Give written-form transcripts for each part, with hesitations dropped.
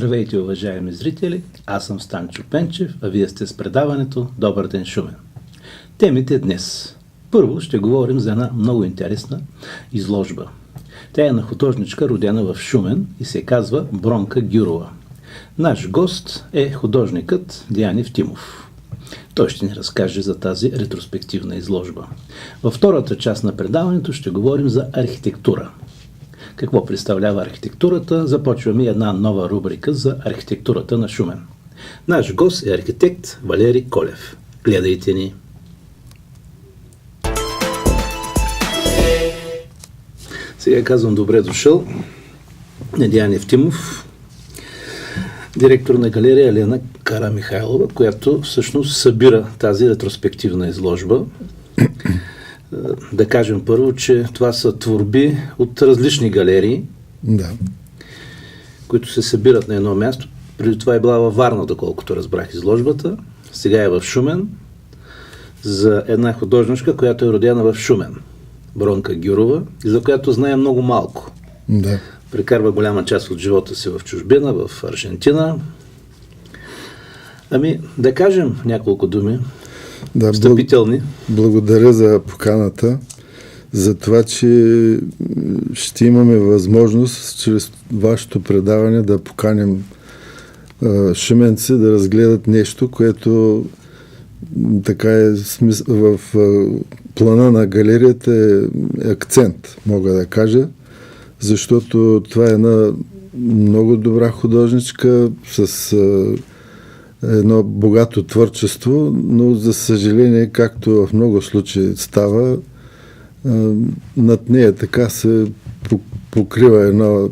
Здравейте, уважаеми зрители! Аз съм Станчо Пенчев, а вие сте с предаването Добър ден, Шумен. Темите днес. Първо ще говорим за една много интересна изложба. Тя е на художничка, родена в Шумен и се казва Бронка Гюрова. Наш гост е художникът Деян Евтимов. Той ще ни разкаже за тази ретроспективна изложба. Във втората част на предаването ще говорим за архитектура. Какво представлява архитектурата? Започваме една нова рубрика за архитектурата на Шумен. Наш гост е архитект Валери Колев. Гледайте ни! Сега казвам добре дошъл на Деян Евтимов, директор на галерия Елена Карамихайлова, която всъщност събира тази ретроспективна изложба. Да кажем първо, че това са творби от различни галерии, които се събират на едно място. Преди това е била във Варна, доколкото разбрах изложбата. Сега е в Шумен за една художничка, която е родена в Шумен. Бронка Гюрова, и за която знае много малко. Да. Прекарва голяма част от живота си в чужбина, в Аржентина. Да кажем няколко думи. Да, встъпителни. Благодаря за поканата, за това, че ще имаме възможност чрез вашето предаване да поканим шуменци да разгледат нещо, което така е в плана на галерията е акцент, мога да кажа, защото това е една много добра художничка с едно богато творчество, но за съжаление, както в много случаи става, над нея така се покрива едно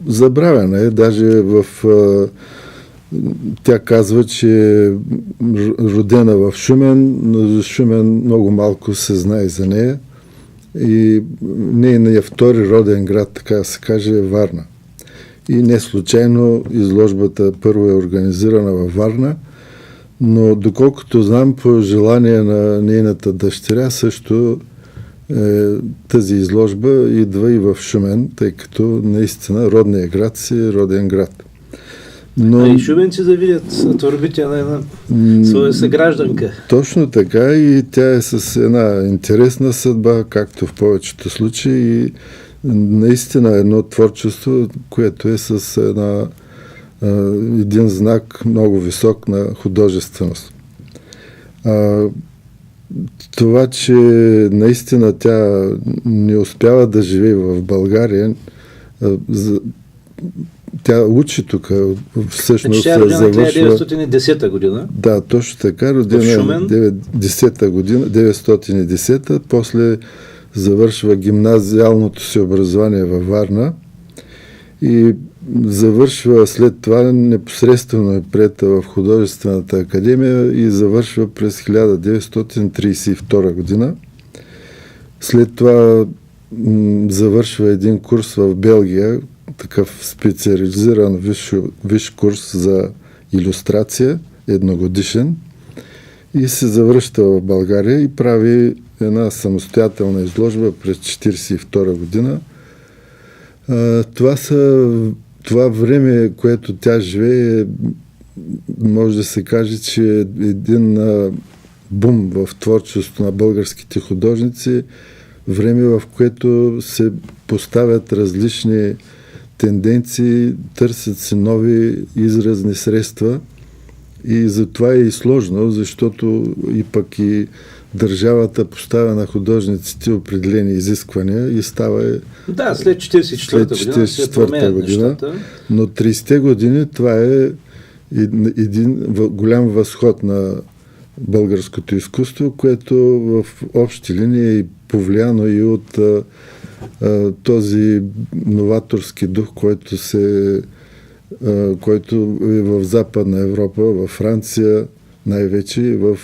забравяне е, даже тя казва, че е родена в Шумен, но за Шумен много малко се знае за нея и нейният втори роден град, така да се каже, е Варна. И не случайно изложбата първо е организирана във Варна, но доколкото знам, по желание на нейната дъщеря също тази изложба идва и в Шумен, тъй като наистина родният град си е роден град. Но и шуменци да видят творбите на една своя съгражданка. Точно така, и тя е с една интересна съдба, както в повечето случаи, и наистина едно творчество, което е с един знак много висок на художественост. Това, че наистина тя не успява да живее в България, тя учи тук, всъщност тя е родена 1910 година. Да, точно така, родена 1910, после завършва гимназиалното си образование във Варна и завършва след това, непосредствено е приета в художествената академия и завършва през 1932 година. След това завършва един курс в Белгия, такъв специализиран висш курс за илюстрация, едногодишен, и се завръща в България и прави една самостоятелна изложба през 1942 година. Това време, което тя живее, може да се каже, че е един бум в творчеството на българските художници, време, в което се поставят различни тенденции, търсят се нови изразни средства и затова е и сложно, защото и пък и държавата поставя на художниците определени изисквания и става... Да, след 1944 година, но 30-те години това е един голям възход на българското изкуство, което в общи линии е повлияно и от този новаторски дух, който е в Западна Европа, във Франция, най-вече в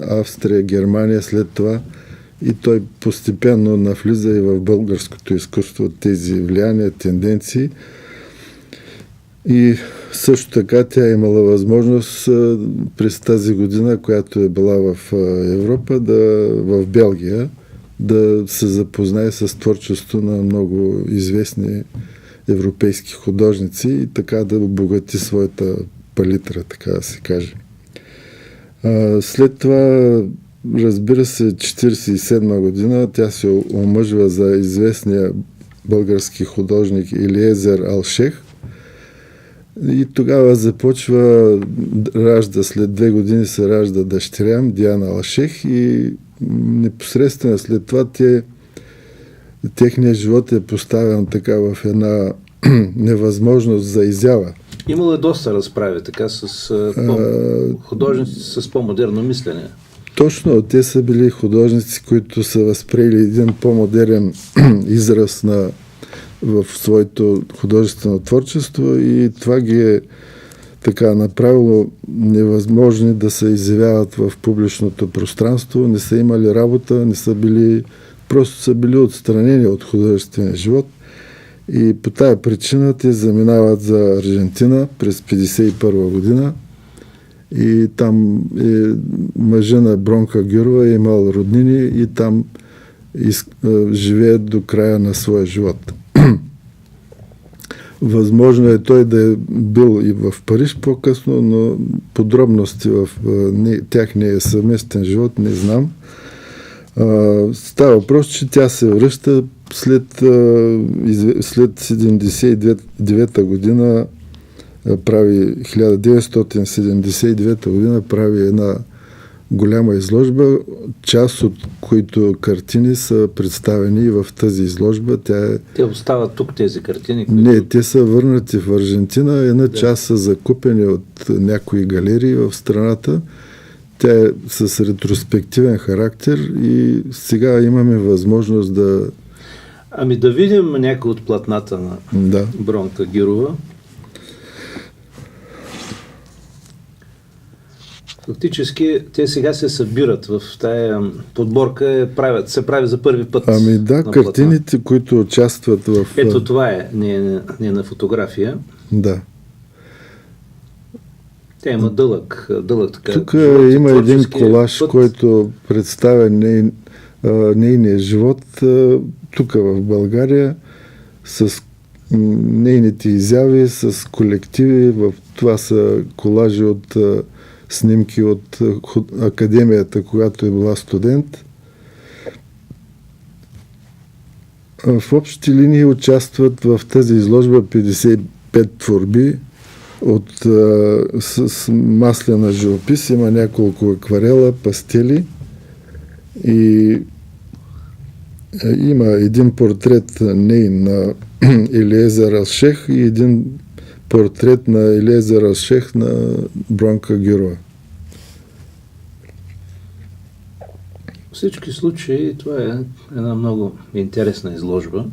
Австрия, Германия след това, и той постепенно навлиза и в българското изкуство от тези влияния, тенденции. И също така тя е имала възможност през тази година, която е била в Европа, в Белгия, да се запознае с творчество на много известни европейски художници и така да обогати своята палитра, така да се каже. След това, разбира се, 1947 година тя се омъжва за известния български художник Илиезер Алшех и тогава започва, след 2 години се ражда дъщеря Диана Алшех и непосредствено след това техният живот е поставен така в една невъзможност за изява. Имало е доста разправи така с художници с по-модерно мислене. Точно, те са били художници, които са възприели един по-модерен израз в своето художествено творчество и това ги е така направило невъзможни да се изявяват в публичното пространство, не са имали работа, просто са били отстранени от художествения живот и по тая причина те заминават за Аржентина през 1951 година и там мъжа на Бронка Гюрова е имал роднини и там живеят до края на своя живот. Възможно е той да е бил и в Париж по-късно, но подробности в тяхния съвместен живот не знам. Става въпрос, че тя се връща след 1979 година, 1979 година прави една голяма изложба, част от които картини са представени в тази изложба. Те остават тук тези картини? Не, те са върнати в Аржентина. Една част са закупени от някои галерии в страната. Тя е с ретроспективен характер и сега имаме възможност да... Да видим някои от платната на Бронка Гюрова. Фактически те сега се събират в тая подборка, се прави за първи път. Картините, които участват в... Ето това е, не е на фотография. Да. Тя има дълъг така. Тук има един колаж, който представя нейния живот тук в България с нейните изяви, с колективи. Това са колажи от снимки от академията, когато е била студент. В общи линии участват в тази изложба 55 творби с маслена живопис. Има няколко акварела, пастели и има един портрет на Илиезер Алшех и един портрет на Илиезер Алшех на Бронка Гюрова. В всички случаи това е една много интересна изложба.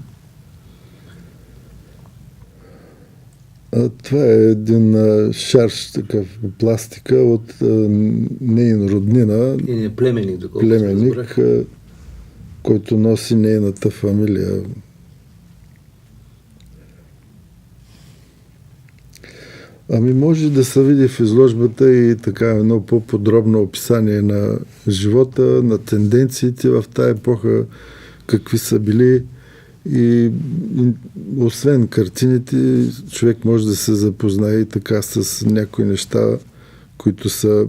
Това е един шарж, такъв пластика от нейн роднина. И племенник, доколкото разбрах. Който носи нейната фамилия. Може да се види в изложбата и така едно по-подробно описание на живота, на тенденциите в тая епоха, какви са били и освен картините, човек може да се запознае и така с някои неща, които са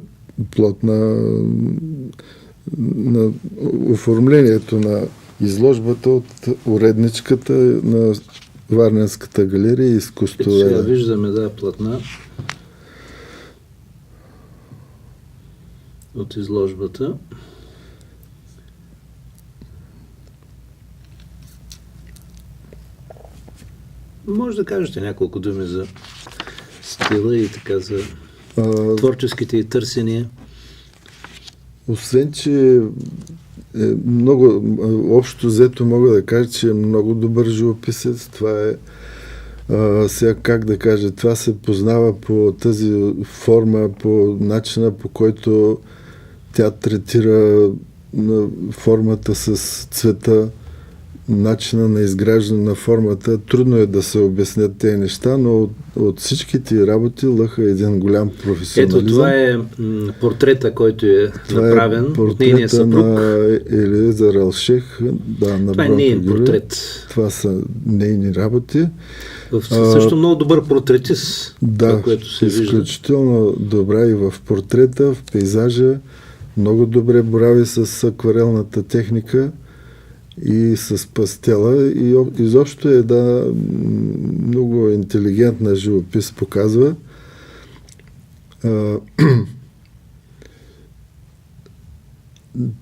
плод на оформлението на изложбата от уредничката на Варненската галерия и изкуство. Сега виждаме, платна от изложбата. Може да кажете няколко думи за стила и така за творческите и търсения. Освен, че много, общо взето мога да кажа, че е много добър живописец. Това е сега как да кажа, това се познава по тази форма, по начина, по който тя третира формата с цвета. начина на изграждане на формата. Трудно е да се обяснят тези неща, но от всичките работи лъха един голям професионализъм. Ето това е портрета, който е направен от нейния съпруг. На Елиезер Алшех, на това е нейен портрет. Това са нейни работи. Също много добър портретист, да, което се вижда. Изключително добра и в портрета, в пейзажа. Много добре борави с акварелната техника и с пастела. И изобщо е много интелигентна живопис показва.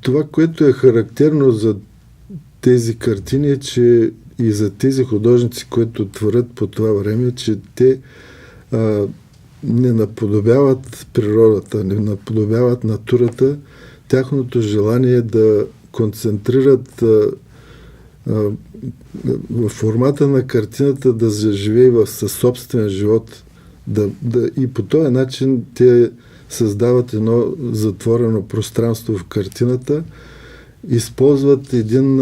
Това, което е характерно за тези картини, е, че и за тези художници, които творят по това време, че те не наподобяват природата, не наподобяват натурата. Тяхното желание е да концентрират в формата на картината, да заживее със собствен живот. И по този начин те създават едно затворено пространство в картината, използват един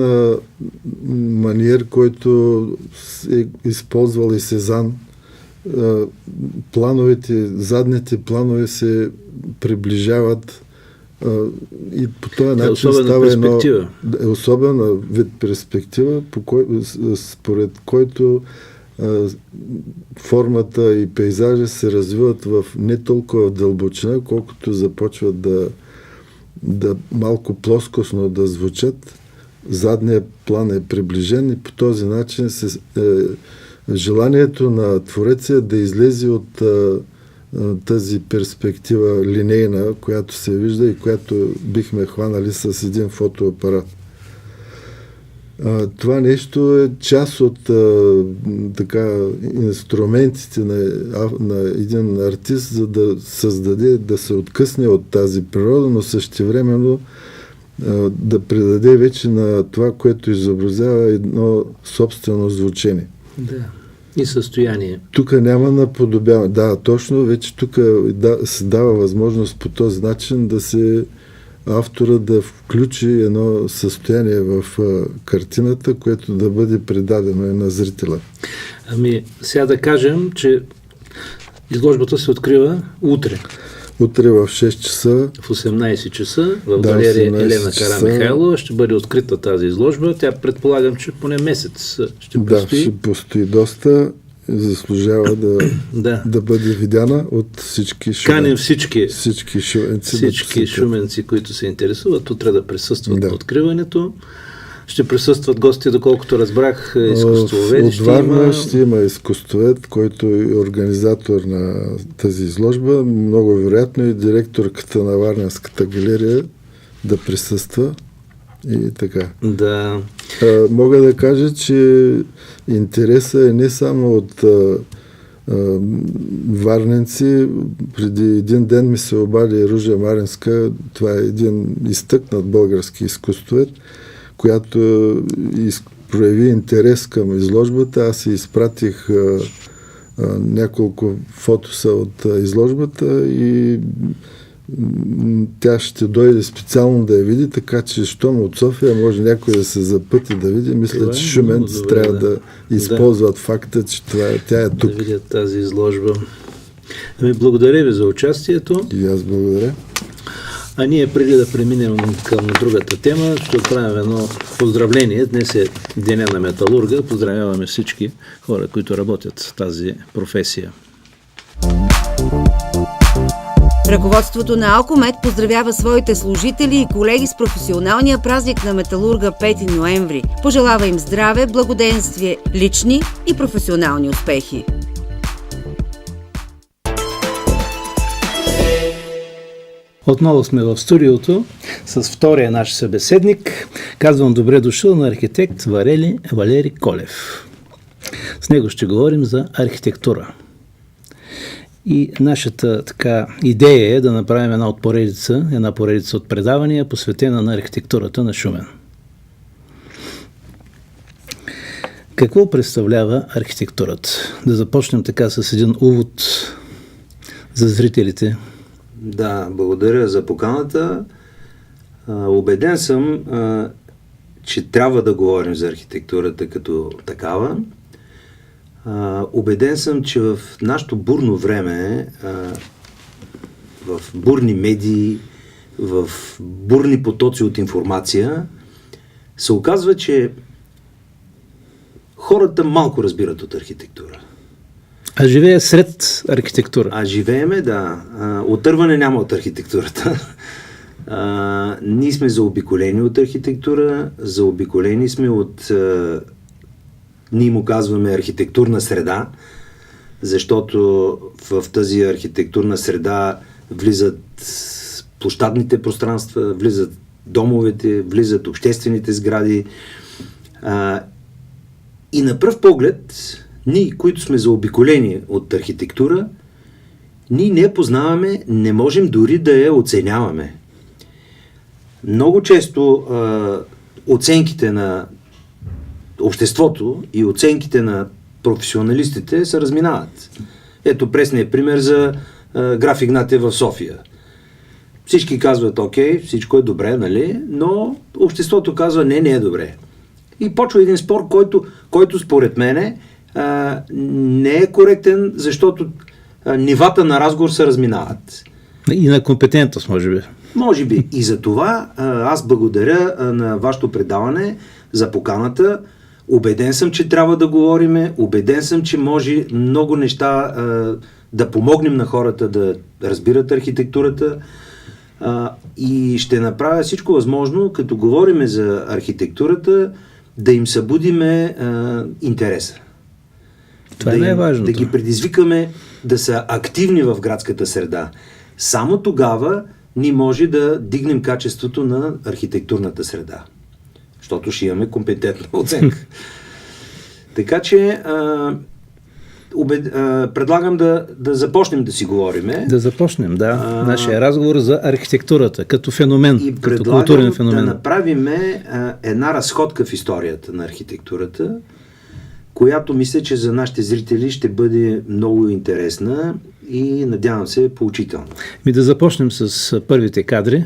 маниер, който е използвал и Сезан. Задните планове се приближават и по този начин става особена вид перспектива, според който формата и пейзажа се развиват в не толкова дълбочина, колкото започват да малко плоскостно да звучат. Задният план е приближен и по този начин желанието на твореца е да излезе от тази перспектива линейна, която се вижда и която бихме хванали с един фотоапарат. Това нещо е част от инструментите на един артист, за да създаде, да се откъсне от тази природа, но същевременно да придаде вече на това, което изобразява, едно собствено звучение. Да. И състояние. Тук няма наподобяване. Да, точно, вече тук се дава възможност по този начин автора да включи едно състояние в картината, което да бъде предадено и на зрителя. Сега да кажем, че изложбата се открива утре. Утре в 6 часа. В 18 часа в галерия Елена Карамихайлова ще бъде открита тази изложба. Тя предполагам, че поне месец ще постои. Да, ще постои доста. Заслужава да бъде видяна от всички шуменци. Каним всички шуменци, които се интересуват, утре да присъстват на откриването. Ще присъстват гости, доколкото разбрах, изкуствовед. От Варна ще има изкуствовед, който е организатор на тази изложба. Много вероятно и директорката на Варненската галерия да присъства. И така. Да. Мога да кажа, че интересът е не само от варненци. Преди един ден ми се обади Ружа Маринска, това е един изтъкнат български изкуствовед, която прояви интерес към изложбата. Аз си изпратих няколко фотоса от изложбата и тя ще дойде специално да я види, така че щом от София може някой да се запъти да види. Мисля, че шуменци трябва да използват факта, че тя е тук. Да видят тази изложба. Благодаря ви за участието. И аз благодаря. А ние преди да преминем към другата тема, ще отправим едно поздравление. Днес е Деня на металурга. Поздравяваме всички хора, които работят в тази професия. Ръководството на Алкомет поздравява своите служители и колеги с професионалния празник на металурга 5 ноември. Пожелава им здраве, благоденствие, лични и професионални успехи. Отново сме в студиото с втория наш събеседник. Казвам добре дошъл на архитект Валери Колев. С него ще говорим за архитектура. И нашата идея е да направим една поредица от предавания, посветена на архитектурата на Шумен. Какво представлява архитектурата? Да започнем така с един увод за зрителите. Да, благодаря за поканата. Убеден съм, че трябва да говорим за архитектурата като такава. Убеден съм, че в нашето бурно време, в бурни медии, в бурни потоци от информация, се оказва, че хората малко разбират от архитектура. А живее сред архитектура. А живееме, да. Отърване няма от архитектурата. Ние сме заобиколени от архитектура, заобиколени сме от... ние му казваме архитектурна среда, защото в тази архитектурна среда влизат площадните пространства, влизат домовете, влизат обществените сгради. И на пръв поглед, ние, които сме заобиколени от архитектура, ние не я познаваме, не можем дори да я оценяваме. Много често оценките на обществото и оценките на професионалистите се разминават. Ето пресният пример за граф Игнатиев в София. Всички казват, окей, всичко е добре, нали? Но обществото казва, не е добре. И почва един спор, който според мене не е коректен, защото нивата на разговор се разминават. И на компетентност, може би. Може би. И за това аз благодаря на вашето предаване за поканата. Убеден съм, че трябва да говориме. Убеден съм, че може много неща да помогнем на хората да разбират архитектурата. И ще направя всичко възможно, като говориме за архитектурата, да им събудиме интереса. Това е най-важното. Да ги предизвикаме да са активни в градската среда. Само тогава ние може да дигнем качеството на архитектурната среда. Защото ще имаме компетентна оценка. Така че предлагам да започнем да си говориме. Да започнем, да. Нашия разговор за архитектурата като феномен, и като културен феномен. Да направим една разходка в историята на архитектурата, която мисля, че за нашите зрители ще бъде много интересна и надявам се поучителна. Да започнем с първите кадри.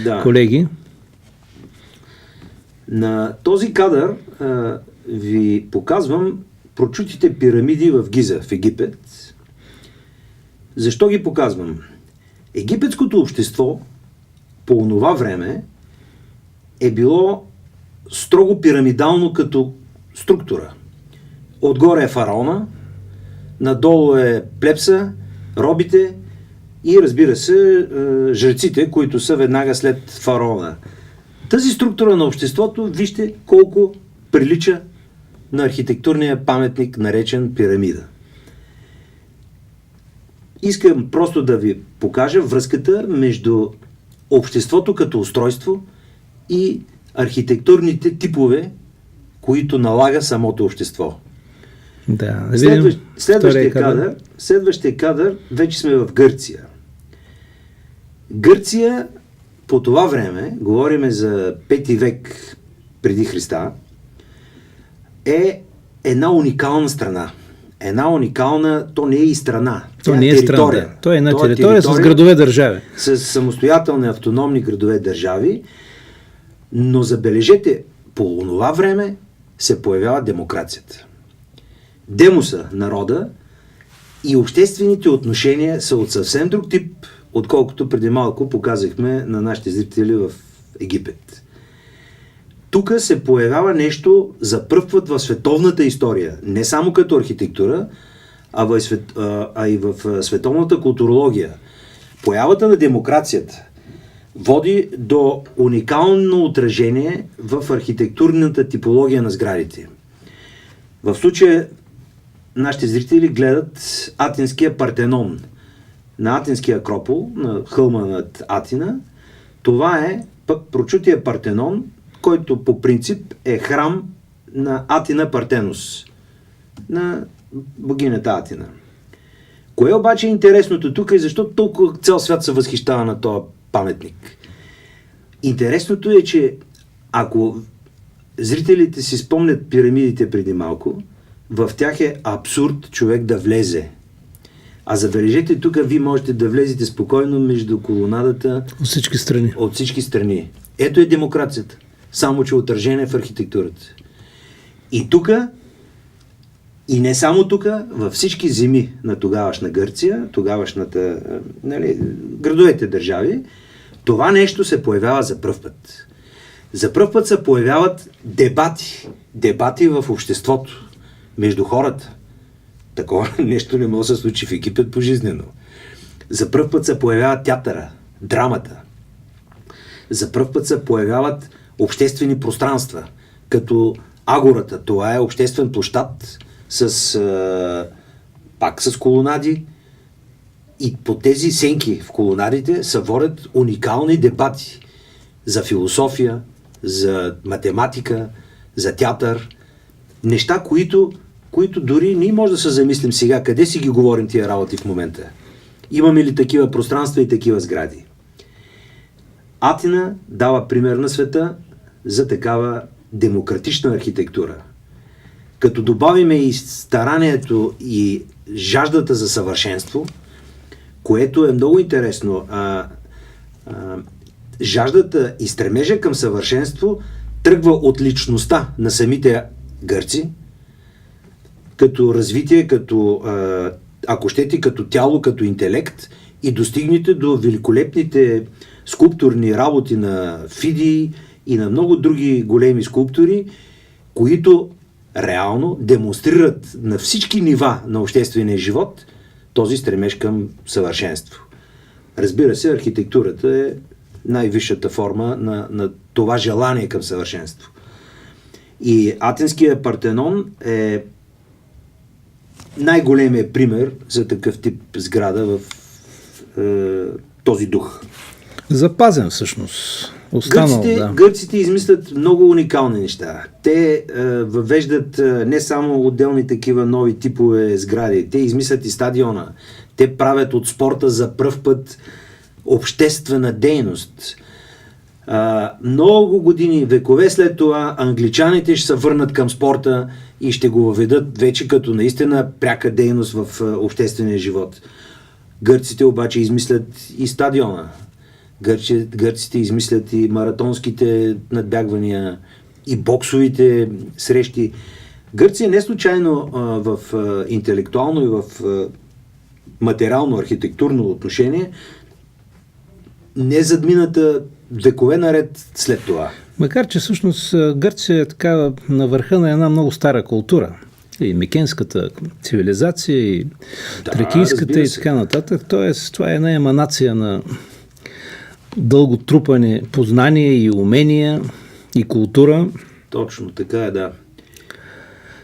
Да. Колеги. На този кадър ви показвам прочутите пирамиди в Гиза, в Египет. Защо ги показвам? Египетското общество по онова време е било строго пирамидално като структура. Отгоре е фараона, надолу е плебса, робите и, разбира се, жреците, които са веднага след фараона. Тази структура на обществото, вижте колко прилича на архитектурния паметник, наречен пирамида. Искам просто да ви покажа връзката между обществото като устройство и архитектурните типове, които налага самото общество. Да, Следващия кадър, вече сме в Гърция. Гърция по това време, говориме за 5 век преди Христа, е една уникална страна. Една уникална, то не е и страна. То не е територия. Страна. То е една територия с градове държави. С самостоятелни автономни градове държави, но забележете, по онова време се появява демокрацията. Демоса, народа и обществените отношения са от съвсем друг тип, отколкото преди малко показахме на нашите зрители в Египет. Тук се появява нещо за пръв път в световната история, не само като архитектура, а и в световната културология. Появата на демокрацията води до уникално отражение в архитектурната типология на сградите. В случая нашите зрители гледат Атинския Партенон. На Атинския Акропол, на хълма над Атина, това е прочутия Партенон, който по принцип е храм на Атина Партенос, на богинята Атина. Кое обаче е интересното тук и защо толкова цял свят се възхищава на този паметник? Интересното е, че ако зрителите си спомнят пирамидите преди малко, в тях е абсурд човек да влезе. А забележете, тук вие можете да влезете спокойно между колонадата от всички страни. От всички страни. Ето е демокрацията. само че отражение в архитектурата. И тук, и не само тук, във всички земи на тогавашна Гърция, тогавашната, градовете държави, това нещо се появява за пръв път. За пръв път се появяват дебати в обществото, между хората. Такова нещо не може да се случи в Египет пожизнено. За пръв път се появява театъра, драмата. За пръв път се появяват обществени пространства, като агората. Това е обществен площад пак с колонади. И по тези сенки в колонадите се водят уникални дебати за философия, за математика, за театър. Неща, които дори ние може да се замислим сега, къде си ги говорим тия работи в момента. Имаме ли такива пространства и такива сгради? Атина дава пример на света за такава демократична архитектура. Като добавиме и старанието и жаждата за съвършенство, което е много интересно. Жаждата и стремежа към съвършенство тръгва от личността на самите гърци, като развитие, ако щете, като тяло, като интелект и достигнете до великолепните скулптурни работи на Фидий и на много други големи скулптори, които реално демонстрират на всички нива на обществения живот този стремеж към съвършенство. Разбира се, архитектурата е най-висшата форма на това желание към съвършенство. И Атинския Партенон е най-големият пример за такъв тип сграда в този дух. Запазен всъщност. Гърците измислят много уникални неща. Те въвеждат не само отделни такива нови типове сгради, те измислят и стадиона. Те правят от спорта за пръв път обществена дейност. Много години, векове след това, англичаните ще се върнат към спорта и ще го въведат вече като наистина пряка дейност в обществения живот. Гърците обаче измислят и стадиона. Гърците измислят и маратонските надбягвания, и боксовите срещи. Гърция не случайно в интелектуално и в материално архитектурно отношение не задмината векове наред след това. Макар че всъщност Гърция е така на върха на една много стара култура. И микенската цивилизация, и тракийската и така нататък. Тоест, това е една еманация на дълго трупане познание и умения и култура. Точно, така е, да.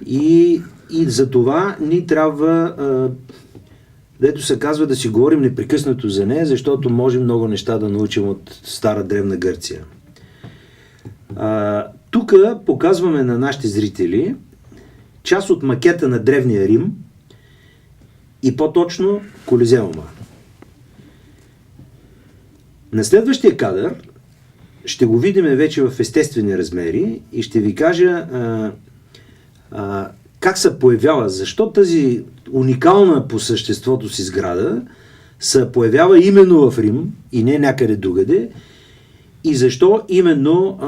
И за това ни трябва, дето се казва, да си говорим непрекъснато за нея, защото може много неща да научим от стара древна Гърция. Тук показваме на нашите зрители част от макета на Древния Рим и по-точно Колизеума. На следващия кадър ще го видим вече в естествени размери и ще ви кажа как се появява, защо тази уникална по съществото си сграда се появява именно в Рим и не някъде другаде и защо именно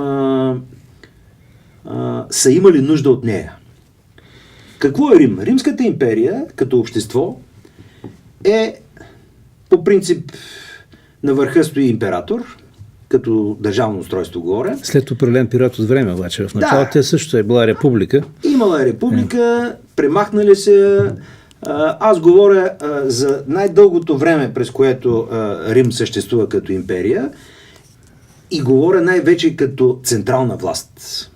са имали нужда от нея. Какво е Рим? Римската империя като общество е по принцип на върха стои император, като държавно устройство горе. След определен период от време обаче. В началото тя също е била република. Имала е република, премахнали се. Аз говоря за най-дългото време, през което Рим съществува като империя и говоря най-вече като централна власт.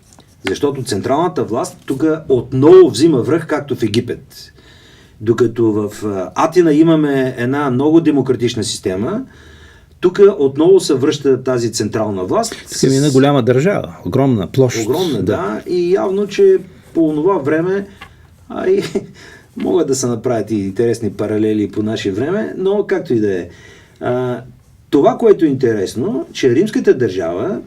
Защото централната власт тук отново взима връх, както в Египет. Докато в Атина имаме една много демократична система, тук отново се връща тази централна власт. Тук е една голяма държава, огромна площ. Огромна, да. И явно, че по това време могат да се направят и интересни паралели по наше време, но както и да е. Това, което е интересно, че римската държава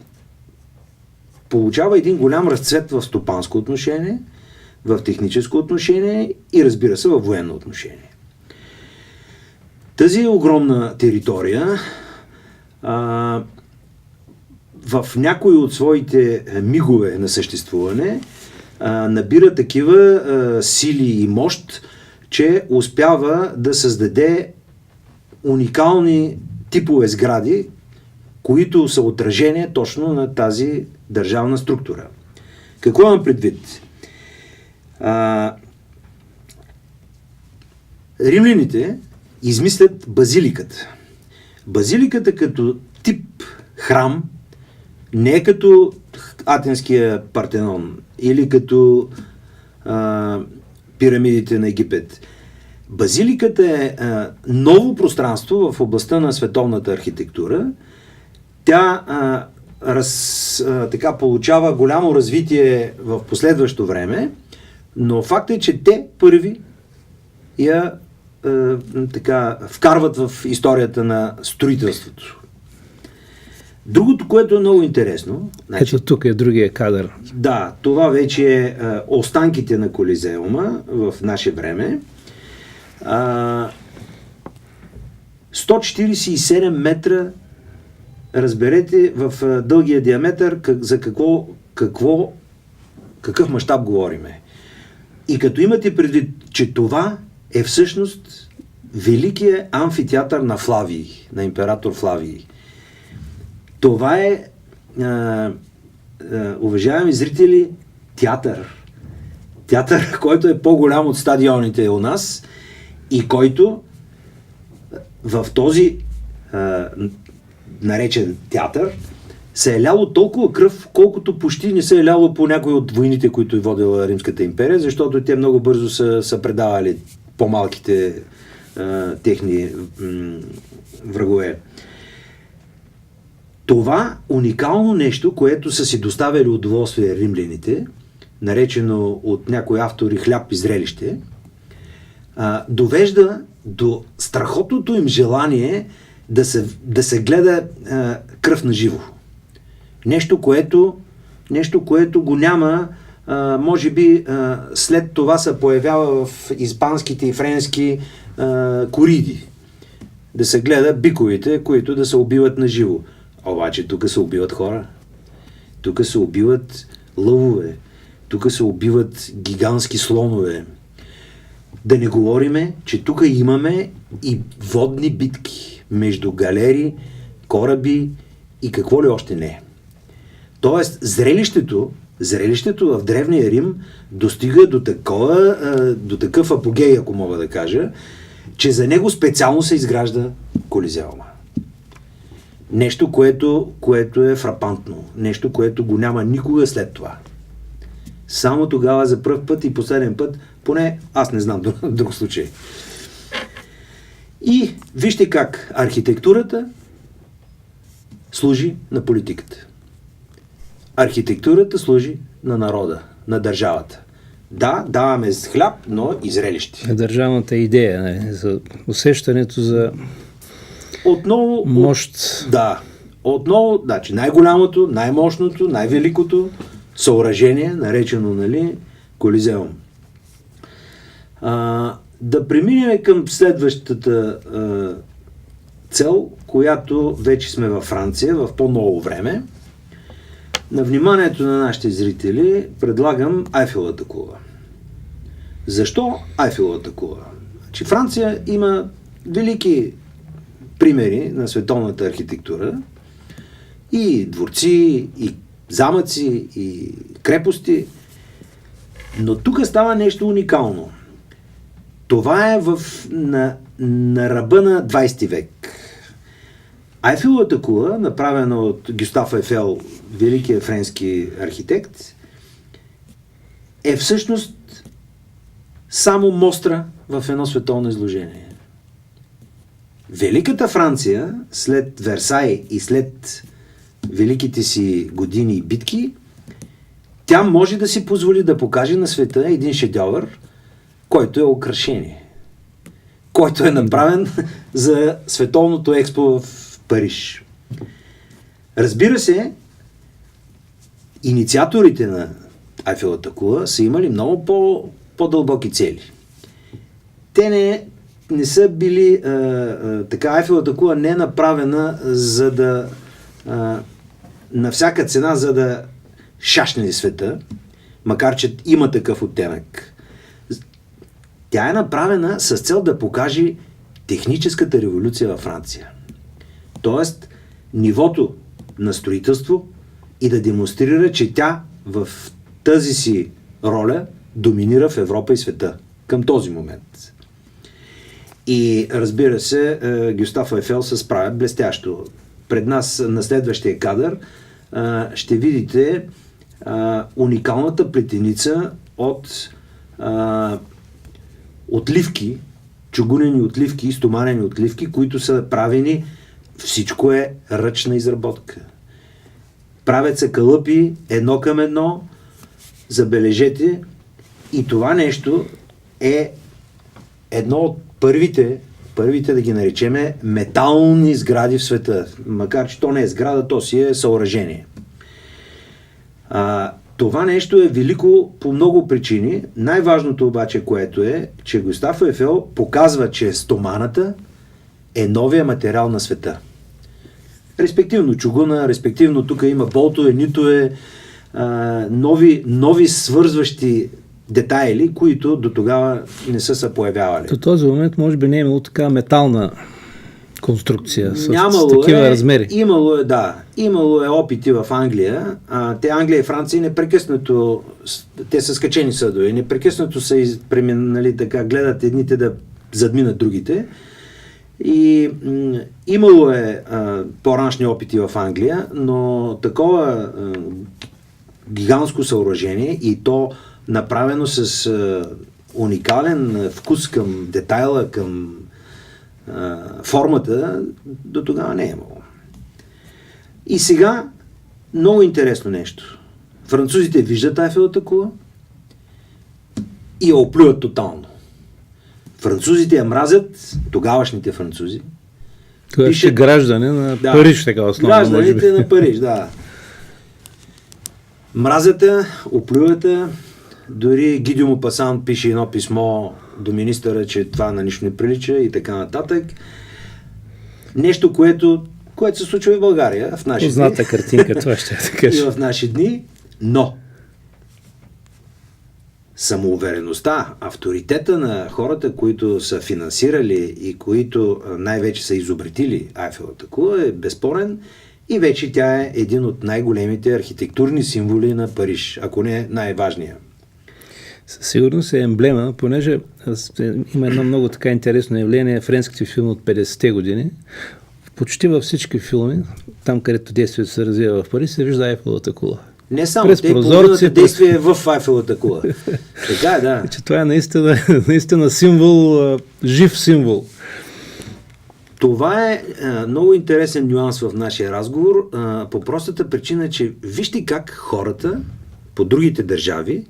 получава един голям разцвет в стопанско отношение, в техническо отношение и разбира се в военно отношение. Тази огромна територия в някои от своите мигове на съществуване набира такива сили и мощ, че успява да създаде уникални типове сгради, които са отражение точно на тази държавна структура. Какво имам предвид? Римляните измислят базиликата. Базиликата като тип храм не е като Атинския Партенон или като пирамидите на Египет. Базиликата е ново пространство в областта на световната архитектура. Тя така получава голямо развитие в последващо време, но факт е, че те първи я така вкарват в историята на строителството. Другото, което е много интересно... Ето тук е другия кадър. Да, това вече е останките на Колизеума в наше време. 147 метра, разберете, в дългия диаметър за какъв мащаб говориме. И като имате предвид, че това е всъщност великият амфитеатър на Флавий, на император Флавий. Това е, уважаеми зрители, театър. Театър, който е по-голям от стадионите у нас и който в този наречен театър се е ляло толкова кръв, колкото почти не се е ляло по някои от войните, които е водила Римската империя, защото те много бързо са предавали по-малките техни врагове. Това уникално нещо, което са си доставили удоволствие римляните, наречено от някои автори хляб и зрелище, довежда до страхотното им желание да се гледа кръв на живо. Нещо, което го няма, може би след това се появява в испанските и френски кориди. Да се гледа биковите, които да се убиват на живо. Обаче тук се убиват хора. Тук се убиват лъвове. Тук се убиват гигантски слонове. Да не говориме, че тук имаме и водни битки между галери, кораби и какво ли още не. Тоест, зрелището в Древния Рим достига до такъв апогей, ако мога да кажа, че за него специално се изгражда Колизеума. Нещо, което е фрапантно. Нещо, което го няма никога след това. Само тогава за пръв път и последен път, поне аз не знам друг случай. И вижте как архитектурата служи на политиката. Архитектурата служи на народа, на държавата. Да, даваме хляб, но и зрелище. Държавната идея, не? За усещането за отново, мощ. Отново, значи най-голямото, най-мощното, най-великото съоръжение, наречено, Колизеум. Да преминем към следващата цел, която вече сме във Франция, в по-ново време. На вниманието на нашите зрители предлагам Айфеловата кула. Защо Айфеловата кула? Значи Франция има велики примери на световната архитектура и дворци, и замъци, и крепости, но тук става нещо уникално. Това е на ръба на 20 век. Айфеловата кула, направена от Гюстав Ейфел, великият френски архитект, е всъщност само мостра в едно световно изложение. Великата Франция, след Версай и след великите си години и битки, тя може да си позволи да покаже на света един шедьовър, който е украшение. Който е направен за световното експо в Париж. Разбира се, инициаторите на Айфеловата кула са имали много по-дълбоки цели. Те не са били... така Айфеловата кула не е направена за да на всяка цена, за да шашне света, макар че има такъв оттенък. Тя е направена с цел да покаже техническата революция във Франция. Тоест, нивото на строителство и да демонстрира, че тя в тази си роля доминира в Европа и света към този момент. И разбира се, Гюстав Айфел се справя блестящо. Пред нас на следващия кадър ще видите уникалната плетеница от отливки, чугунени отливки, стоманени отливки, които са правени, всичко е ръчна изработка. Правят се калъпи едно към едно, забележете, и това нещо е едно от първите да ги наречеме метални сгради в света. Макар че то не е сграда, то си е съоръжение. Това нещо е велико по много причини. Най-важното обаче, което е, че Гюстав Айфел показва, че стоманата е новия материал на света. Респективно чугуна, респективно тук има болтове, нитове, нови свързващи детайли, които до тогава не са се появявали. До този момент може би не е имало така метална конструкция с такива размери. Имало е опити в Англия. Англия и Франция непрекъснато, те са скачени съдове, непрекъснато са гледат едните да задминат другите. И имало е по-раншни опити в Англия, но такова гигантско съоръжение и то направено с уникален вкус към детайла, към формата, до тогава не е имало. И сега много интересно нещо. Французите виждат Айфелата кула и я оплюят тотално. Французите я мразят, тогавашните французи. Това е граждане на Париж, така основно. Гражданите на Париж, да. Мразят я, оплюят я. Дори Гидио Мопасан пише едно писмо до министъра, че това на нищо не прилича и така нататък. Нещо, което се случва и в България в наши дни. Позната картинка, това ще да кажа. И в наши дни, но самоувереността, авторитета на хората, които са финансирали и които най-вече са изобретили Айфелата кула е безспорен и вече тя е един от най-големите архитектурни символи на Париж, ако не най-важния. Със сигурност е емблема, понеже има едно много така интересно явление, френските филми от 50-те години. Почти във всички филми, там където действието се развива в Париж, се вижда Айфелата кула. Не само, те половината действие е в Айфелата кула. Така е, да. Че това е наистина символ, жив символ. Това е много интересен нюанс в нашия разговор, по простата причина, че вижте как хората по другите държави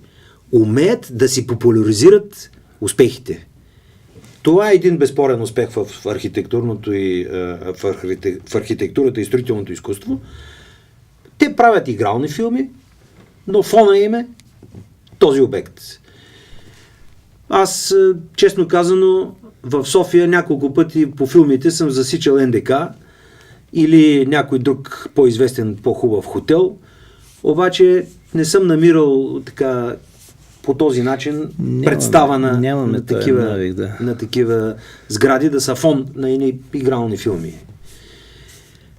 умеят да си популяризират успехите. Това е един безспорен успех в архитектурното и в архитектурата и строителното изкуство. Те правят игрални филми, но фона им е този обект. Аз, честно казано, в София няколко пъти по филмите съм засичал НДК или някой друг по-известен, по-хубав хотел, обаче не съм намирал така по този начин представа на такива сгради да са фон на едни игрални филми.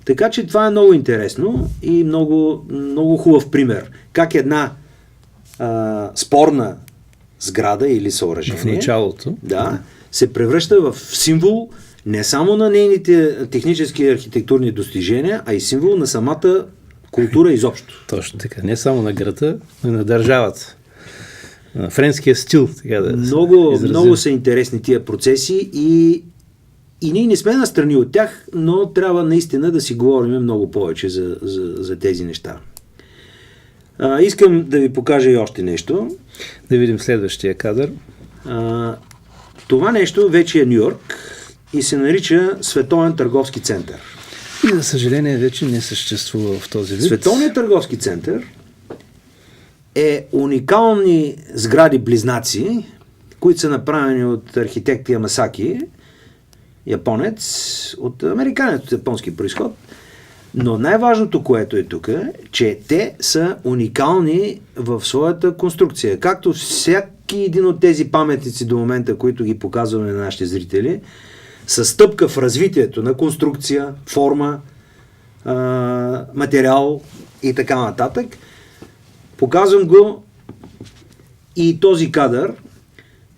Така че това е много интересно и много, много хубав пример. Как една спорна сграда или съоръжение в началото се превръща в символ не само на нейните технически и архитектурни достижения, а и символ на самата култура изобщо. Точно така. Не само на града, но и на държавата. На френския стил. Така да много са интересни тия процеси и ние не сме настрани от тях, но трябва наистина да си говорим много повече за тези неща. Искам да ви покажа и още нещо. Да видим следващия кадър. Това нещо вече е Ню-Йорк и се нарича Световен търговски център. И за съжаление вече не съществува в този вид. Световният търговски център е уникални сгради-близнаци, които са направени от архитект Ямасаки, японец, от американец от японски произход, Но най-важното, което е тук, че те са уникални в своята конструкция. Както всеки един от тези паметници до момента, които ги показваме на нашите зрители, са стъпка в развитието на конструкция, форма, материал и така нататък. Показвам го и този кадър,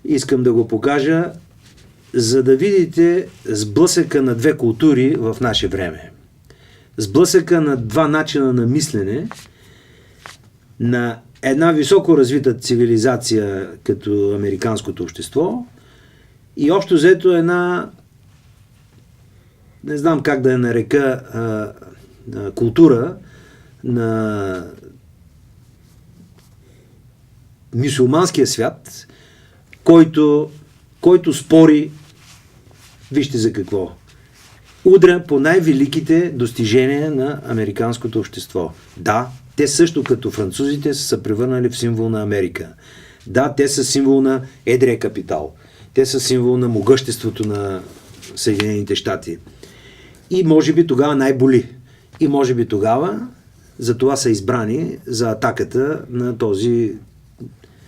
искам да го покажа, за да видите сблъсъка на две култури в наше време. Сблъсъка на два начина на мислене, на една високо развита цивилизация като американското общество и общо взето една, не знам как да я нарека, култура на мюсюлманския свят, който спори, вижте за какво, удря по най-великите достижения на американското общество. Да, те също като французите са се превърнали в символ на Америка. Да, те са символ на едрия капитал. Те са символ на могъществото на Съединените щати. И може би тогава най-боли. И може би тогава за това са избрани за атаката на този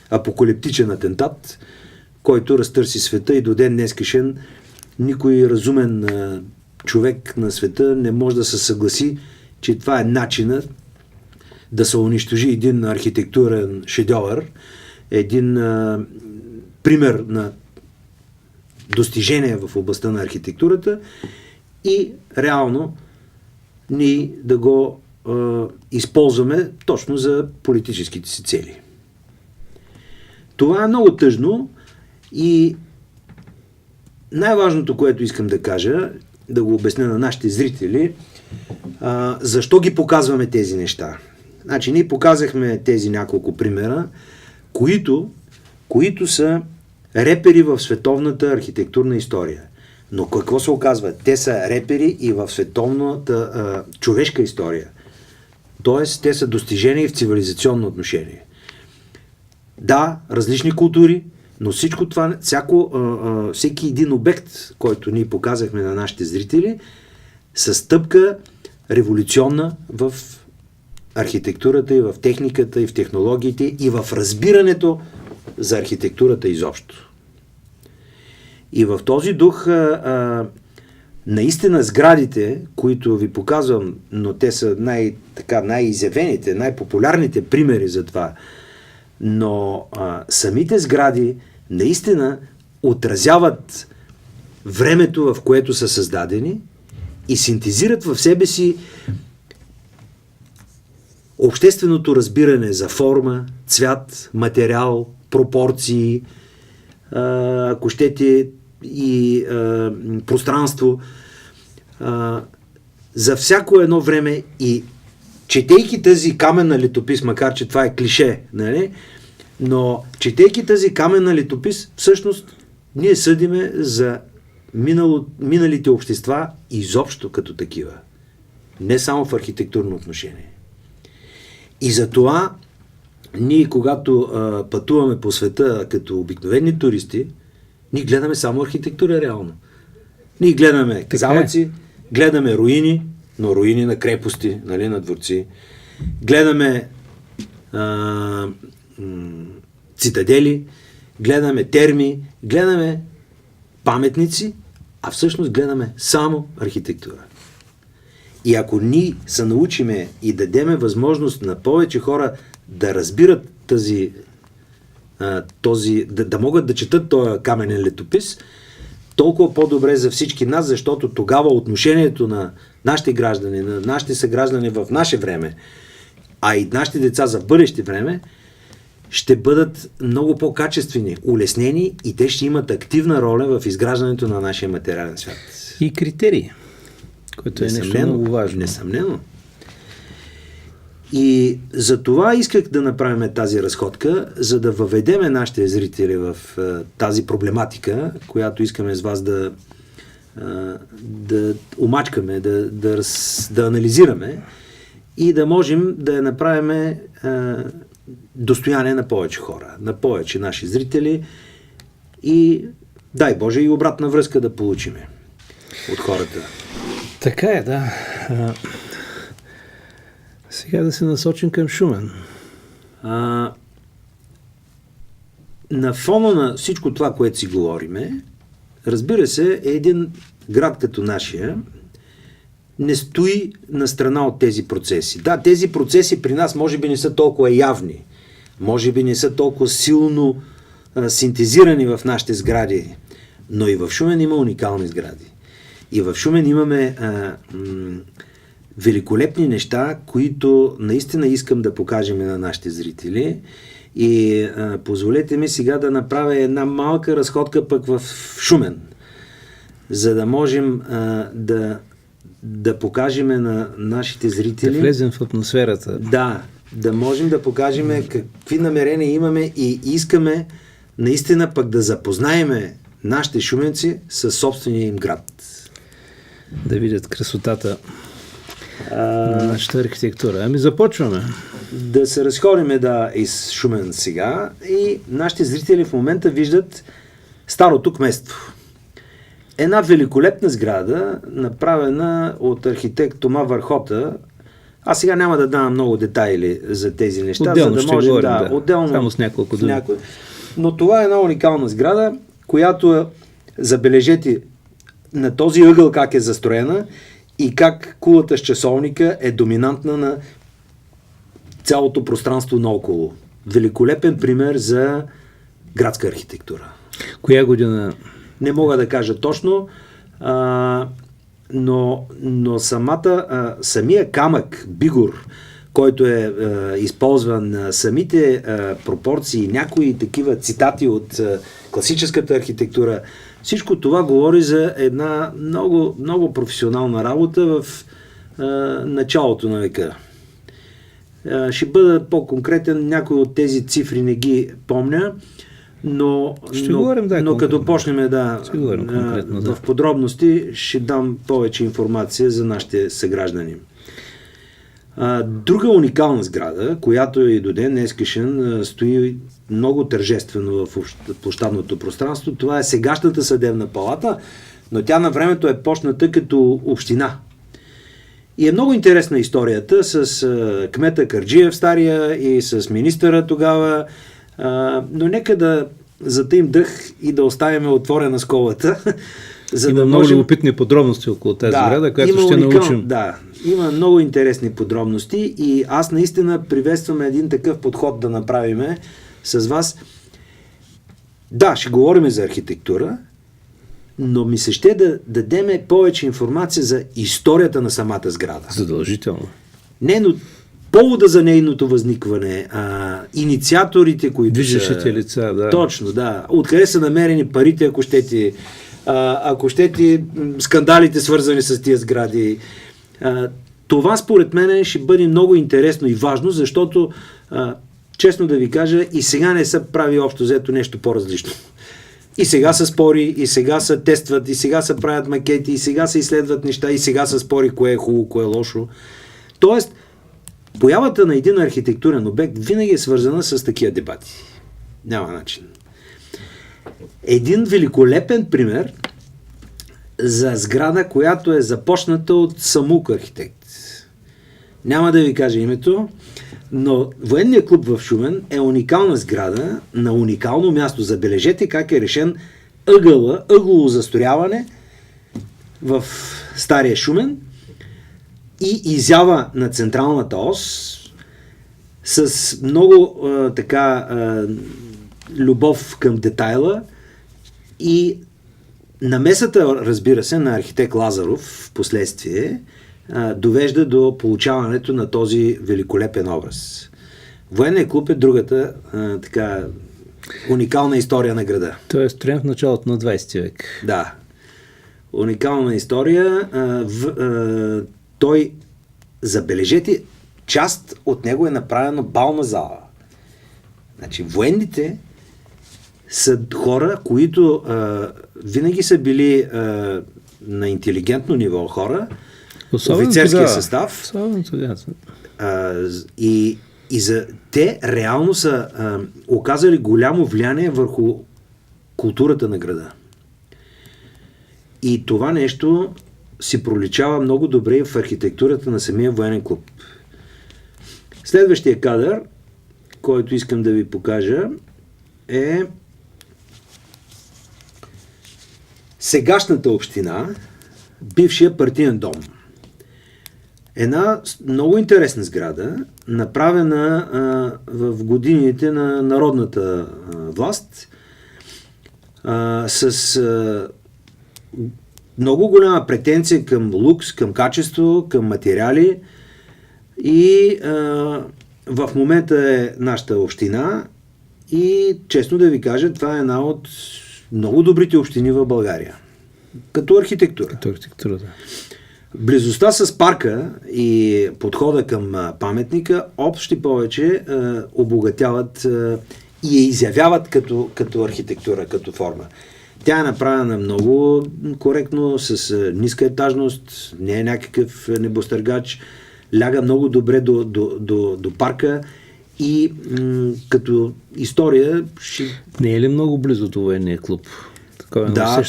апокалиптичен атентат, който разтърси света и до ден днескашен никой разумен човек на света не може да се съгласи, че това е начинът да се унищожи един архитектурен шедьовър, един пример на достижение в областта на архитектурата и реално ние да го използваме точно за политическите си цели. Това е много тъжно и най-важното, което искам да кажа, да го обясня на нашите зрители, защо ги показваме тези неща. Значи, ние показахме тези няколко примера, които са репери в световната архитектурна история. Но какво се оказва? Те са репери и в световната човешка история. Тоест, те са достижения и в цивилизационно отношение. Да, различни култури, но всичко това, всеки един обект, който ние показахме на нашите зрители, са стъпка революционна в архитектурата и в техниката и в технологиите и в разбирането за архитектурата изобщо. И в този дух наистина сградите, които ви показвам, но те са най-изявените, най-популярните примери за това, но самите сгради наистина отразяват времето, в което са създадени и синтезират в себе си общественото разбиране за форма, цвят, материал, пропорции, ако щете и пространство, за всяко едно време и четейки тази каменна летопис, макар че това е клише, нали? Но четейки тази каменна летопис, всъщност ние съдиме за миналите общества изобщо като такива. Не само в архитектурно отношение. И затова ние, когато пътуваме по света като обикновени туристи, ние гледаме само архитектура реално. Ние гледаме замъци, гледаме руини, но руини на крепости, нали, на дворци. Гледаме цитадели, гледаме терми, гледаме паметници, а всъщност гледаме само архитектура. И ако ние се научиме и дадеме възможност на повече хора да разбират да могат да четат този каменен летопис, толкова по-добре за всички нас, защото тогава отношението на нашите граждани, на нашите съграждани в наше време, а и нашите деца за бъдеще време, ще бъдат много по-качествени, улеснени и те ще имат активна роля в изграждането на нашия материален свят. И критерии, което е нещо много важно. Несъмнено. И за това исках да направим тази разходка, за да въведеме нашите зрители в тази проблематика, която искаме с вас да омачкаме, да анализираме и да можем да я направим достояние на повече хора, на повече наши зрители и дай Боже и обратна връзка да получиме от хората. Така е, да. Сега да се насочим към Шумен. На фона на всичко това, което си говориме, разбира се, един град като нашия не стои на страна от тези процеси. Да, тези процеси при нас може би не са толкова явни, може би не са толкова силно синтезирани в нашите сгради, но и в Шумен има уникални сгради. И в Шумен имаме великолепни неща, които наистина искам да покажем на нашите зрители. И позволете ми сега да направя една малка разходка пък в Шумен, за да можем да покажем на нашите зрители. Да влезем в атмосферата. Да можем да покажем какви намерения имаме и искаме наистина пък да запознаеме нашите шуменци със собствения им град. Да видят красотата на нашата архитектура. Ами започваме. Да се разходиме из Шумен сега и нашите зрители в момента виждат старото кметство. Една великолепна сграда, направена от архитект Тома Върхота. Аз сега няма да давам много детайли за тези неща, отделно за да можем отделно, само с няколко думи. Но това е една уникална сграда, която забележете на този ъгъл как е застроена и как кулата с часовника е доминантна на цялото пространство наоколо. Великолепен пример за градска архитектура. Коя година? Не мога да кажа точно, но самия камък, бигур, който е използван, самите пропорции, някои такива цитати от класическата архитектура, всичко това говори за една много, много професионална работа в началото на века. Ще бъда по-конкретен, някои от тези цифри не ги помня, но като почнем в подробности, ще дам повече информация за нашите съграждани. Друга уникална сграда, която и до ден днескашен стои много тържествено в площадното пространство, това е сегашната съдебна палата, но тя на времето е почната като община. И е много интересна историята с кмета Кърджиев стария и с министъра тогава, но нека да затаим дъх и да оставим отворена скобата. Има много любопитни подробности около тази сграда, която ще научим. Да, има много интересни подробности и аз наистина приветствам един такъв подход да направиме с вас. Да, ще говорим за архитектура, но ми се ще да дадем повече информация за историята на самата сграда. Задължително. Не, но повода за нейното възникване, инициаторите, които движещите лица, да. Точно, да. Откъде са намерени парите, ако щете, скандалите, свързани с тия сгради. Това според мен ще бъде много интересно и важно, защото честно да ви кажа, и сега не се прави общо взето нещо по-различно. И сега се спори, и сега се тестват, и сега се правят макети, и сега се изследват неща, и сега се спори кое е хубаво, кое е лошо. Тоест, появата на един архитектурен обект винаги е свързана с такива дебати. Няма начин. Един великолепен пример за сграда, която е започната от Самук архитект. Няма да ви кажа името, но военният клуб в Шумен е уникална сграда на уникално място. Забележете как е решен ъглово застрояване в стария Шумен и изява на централната ос с много любов към детайла и намесата, разбира се, на архитект Лазаров в последствие довежда до получаването на този великолепен образ. Военният клуб е другата уникална история на града. Той е строен в началото на 20 век. Да. Уникална история. Той, забележете, част от него е направена бална зала. Значи, военните са хора, които винаги са били на интелигентно ниво хора, офицерския състав. И те реално са оказали голямо влияние върху културата на града. И това нещо си проличава много добре в архитектурата на самия военен клуб. Следващия кадър, който искам да ви покажа, е сегашната община, бившия партиен дом. Една много интересна сграда, направена в годините на народната власт, с много голяма претенция към лукс, към качество, към материали, и в момента е нашата община, и честно да ви кажа, това е една от много добрите общини в България. Като архитектура. Като архитектура, да. Близостта с парка и подхода към паметника общо повече обогатяват и я изявяват като архитектура, като форма. Тя е направена много коректно, с ниска етажност, не е някакъв небостъргач, ляга много добре до парка и като история... Не е ли много близо до военния клуб? Да,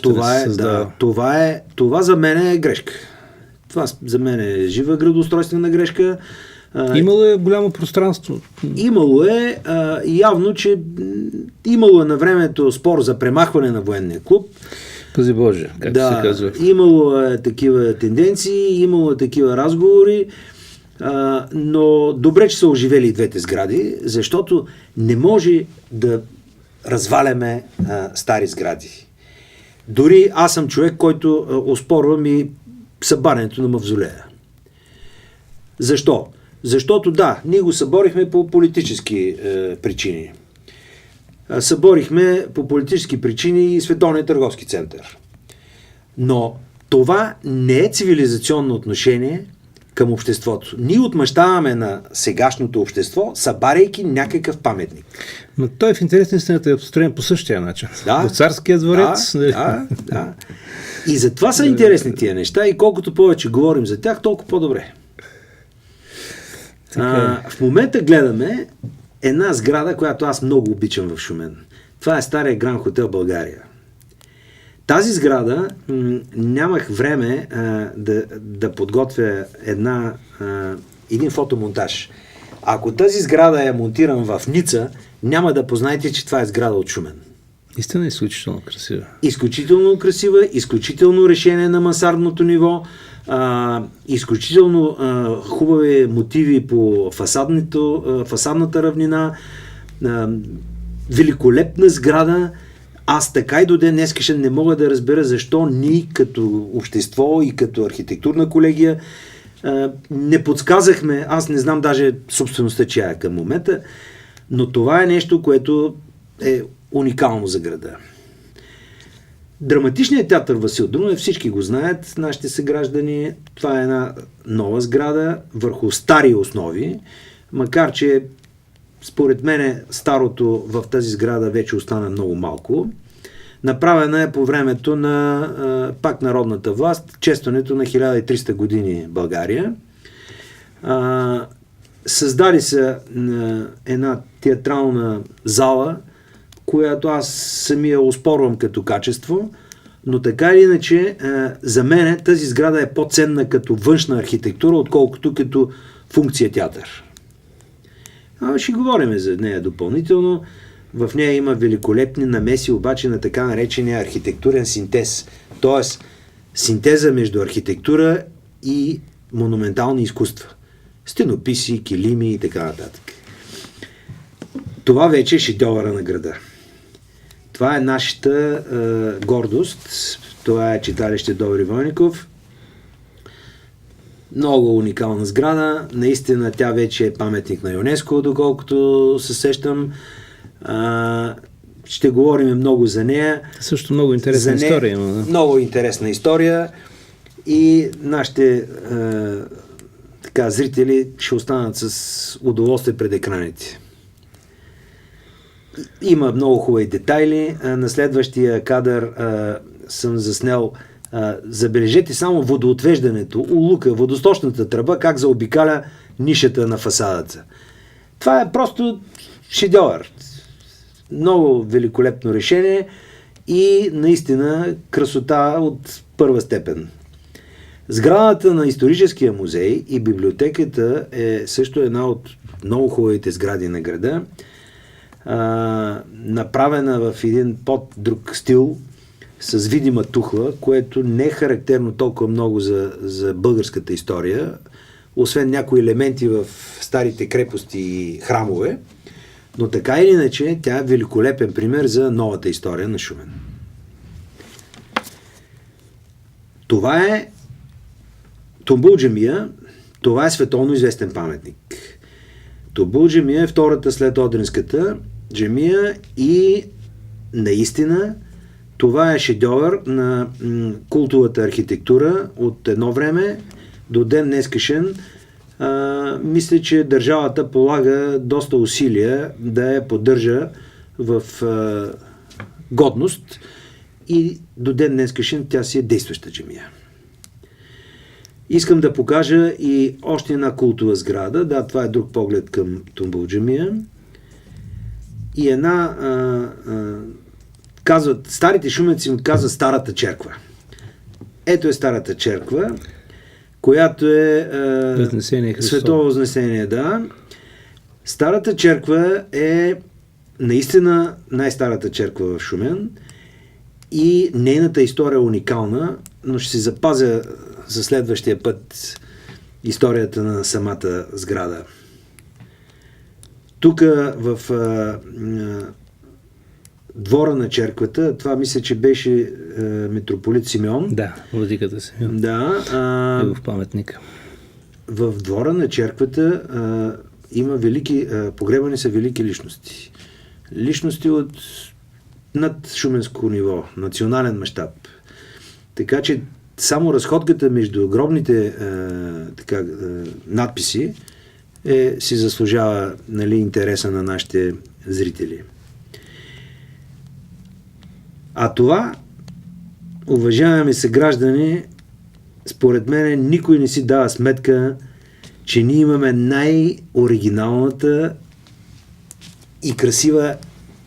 това за мен е грешка. Това за мен е жива градоустройствена грешка. Имало е голямо пространство. Имало е, явно, че имало е на времето спор за премахване на военния клуб. Пази Боже, как се казва. Имало е такива тенденции, имало е такива разговори, но добре, че са оживели и двете сгради, защото не може да разваляме стари сгради. Дори аз съм човек, който оспорвам и събарянето на мавзолея. Защо? Защото да, ние го съборихме по политически причини. Съборихме по политически причини и Световния търговски център. Но това не е цивилизационно отношение към обществото. Ние отмъщаваме на сегашното общество, събаряйки някакъв паметник. Но той в интерес на истината е построен по същия начин. Да, До царския дворец. Да. И затова са интересни тия неща, и колкото повече говорим за тях, толкова по-добре. В момента гледаме една сграда, която аз много обичам в Шумен. Това е стария Гранд Хотел България. Тази сграда нямах време да подготвя един фотомонтаж. Ако тази сграда е монтиран в Ница, няма да познаете, че това е сграда от Шумен. Истина е изключително красива. Изключително красива, изключително решение на мансардното ниво, изключително хубави мотиви по фасадната равнина, великолепна сграда. Аз така и до ден днескашен не мога да разбера защо ние като общество и като архитектурна колегия не подсказахме, аз не знам даже собствеността чия е към момента, но това е нещо, което е уникално за града. Драматичният театър Васил Друмев, всички го знаят, нашите съграждани. Това е една нова сграда върху стари основи, макар че според мен старото в тази сграда вече остана много малко. Направена е по времето на пак народната власт, честването на 1300 години България. Създаде се една театрална зала, която аз самия оспорвам като качество, но така или иначе за мен тази сграда е по-ценна като външна архитектура, отколкото като функция театър. Ще говорим за нея допълнително. В нея има великолепни намеси обаче на така наречения архитектурен синтез, т.е. синтеза между архитектура и монументални изкуства. Стенописи, килими и така нататък. Това вече е шедьовъра на града. Това е нашата гордост. Това е читалище Добри Войников. Много уникална сграда. Наистина тя вече е паметник на ЮНЕСКО, доколкото се сещам. Ще говорим много за нея. Също много интересна история има. Да? Много интересна история и нашите зрители ще останат с удоволствие пред екраните. Има много хубави детайли. На следващия кадър съм заснел, забележете само водоотвеждането, улука, водосточната тръба, как заобикаля нишата на фасадата. Това е просто шедьовър. Много великолепно решение и наистина красота от първа степен. Сградата на историческия музей и библиотеката е също една от много хубавите сгради на града, направена в един по-друг стил, с видима тухла, което не е характерно толкова много за българската история, освен някои елементи в старите крепости и храмове, но така или иначе тя е великолепен пример за новата история на Шумен. Това е Тумбул джамия, това е световно известен паметник. Тумбул джамия е втората след Одринската джамия и наистина това е шедьовър на култовата архитектура от едно време до ден днескашен. Мисля, че държавата полага доста усилия да я поддържа в годност и до ден днескашен тя си е действаща джамия. Искам да покажа и още една култова сграда. Да, това е друг поглед към Тумбул джамия. И една казват, старите шуменци му казват Старата черква. Ето е Старата черква, която е световно възнесение, да. Старата черква е наистина най-старата черква в Шумен и нейната история е уникална, но ще си запазя за следващия път историята на самата сграда. Тук в двора на черквата, това мисля, че беше митрополит Симеон. Да, владиката Симеон. Да. В паметника. В двора на черквата има погребани са велики личности. Личности от над шуменско ниво, национален мащаб. Така че само разходката между гробните надписи си заслужава, нали, интереса на нашите зрители. А това, уважаеми съграждани, според мен никой не си дава сметка, че ние имаме най-оригиналната и красива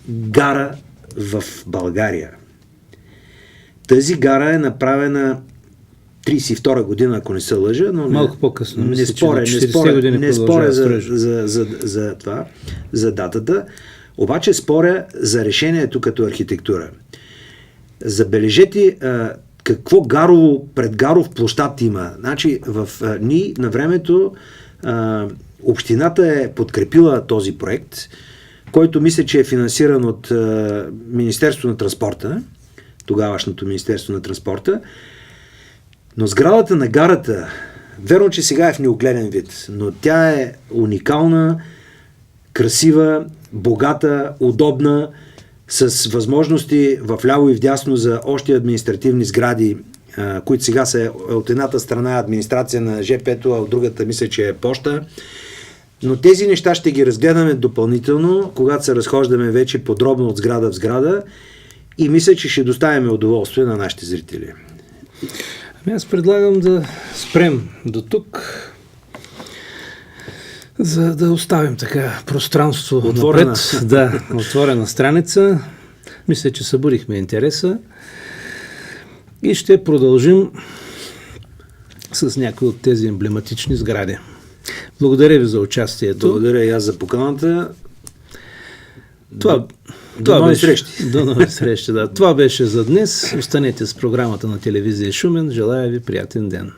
гара в България. Тази гара е направена 32 година, ако не се лъжа, но малко по-късно. Не споря за това, за датата, обаче споря за решението като архитектура. Забележете какво предгаров площад има. Значи, ние на времето общината е подкрепила този проект, който мисля, че е финансиран от Министерство на транспорта, тогавашното Министерство на транспорта, но сградата на гарата, верно, че сега е в неогледен вид, но тя е уникална, красива, богата, удобна, с възможности в ляво и вдясно за още административни сгради, които сега са от едната страна администрация на ЖП-то, а от другата мисля, че е поща. Но тези неща ще ги разгледаме допълнително, когато се разхождаме вече подробно от сграда в сграда и мисля, че ще доставяме удоволствие на нашите зрители. Аз предлагам да спрем до тук, за да оставим така пространство напред. Да, отворена страница. Мисля, че събудихме интереса и ще продължим с някои от тези емблематични сгради. Благодаря ви за участието. Благодаря и аз за поканата. До нови срещи. Да. Това беше за днес. Останете с програмата на телевизия Шумен. Желая ви приятен ден.